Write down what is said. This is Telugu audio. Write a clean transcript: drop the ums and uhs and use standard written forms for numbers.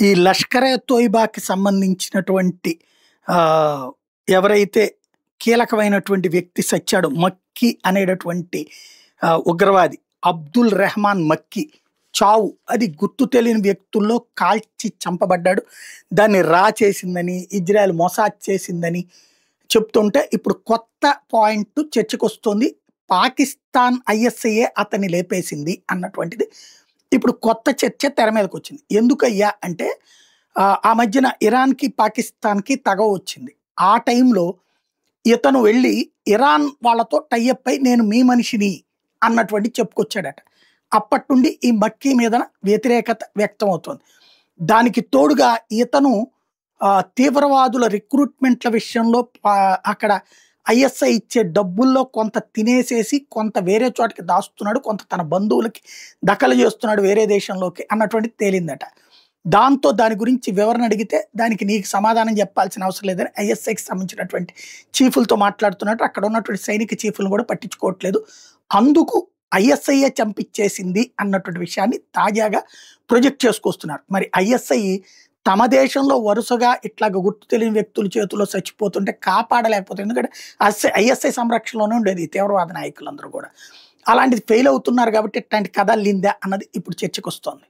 ఈ లష్కరే తోయిబాకి సంబంధించినటువంటి ఆహ్, ఎవరైతే కీలకమైనటువంటి వ్యక్తి సచ్చాడో మక్కీ అనేటటువంటి ఉగ్రవాది అబ్దుల్ రెహమాన్ మక్కీ చావు అది గుర్తు తెలియని వ్యక్తుల్లో కాల్చి చంపబడ్డాడు. దాన్ని చేసిందని, ఇజ్రాయెల్ మొసాద్ చేసిందని చెప్తుంటే ఇప్పుడు కొత్త పాయింట్ చర్చకొస్తుంది. పాకిస్తాన్ ఐఎస్ఐఏ అతన్ని లేపేసింది అన్నటువంటిది ఇప్పుడు కొత్త చర్చ తెర మీదకొచ్చింది. ఎందుకయ్యా అంటే ఆ మధ్యన ఇరాన్‌కి, పాకిస్తాన్‌కి తగవ వచ్చింది. ఆ టైంలో ఇతను వెళ్లి ఇరాన్ వాళ్ళతో టై అప్ అయి నేను మీ మనిషిని అన్నటువంటిది చెప్పుకొచ్చాడట. అప్పటినుండి ఈ మక్కీ మీద వ్యతిరేకత వ్యక్తమవుతోంది. దానికి తోడుగా ఇతను తీవ్రవాదుల రిక్రూట్‌మెంట్‌ల విషయంలో అక్కడ ఐఎస్ఐ ఇచ్చే డబ్బుల్లో కొంత తినేసేసి, కొంత వేరే చోటకి దాస్తున్నాడు. కొంత తన బంధువులకి దఖలు చేస్తున్నాడు వేరే దేశంలోకి అన్నటువంటిది తేలిందట. దాంతో దాని గురించి వివరణ అడిగితే, దానికి నీకు సమాధానం చెప్పాల్సిన అవసరం లేదని ఐఎస్ఐకి సంబంధించినటువంటి చీఫులతో మాట్లాడుతున్నట్టు, అక్కడ ఉన్నటువంటి సైనిక చీఫులను కూడా పట్టించుకోవట్లేదు. అందుకు ఐఎస్ఐయే చంపించేసింది అన్నటువంటి విషయాన్ని తాజాగా ప్రొజెక్ట్ చేసుకొస్తున్నారు. మరి ఐఎస్ఐ తమ దేశంలో వరుసగా ఇట్లాగ గుర్తు తెలియని వ్యక్తుల చేతుల్లో చచ్చిపోతుంటే కాపాడలేకపోతుంది. ఎందుకంటే ఐఎస్ఐ సంరక్షణలోనే ఉండేది ఈ తీవ్రవాద నాయకులందరూ కూడా. అలాంటిది ఫెయిల్ అవుతున్నారు కాబట్టి ఇట్లాంటి కథ అల్లిందా అన్నది ఇప్పుడు చర్చకొస్తోంది.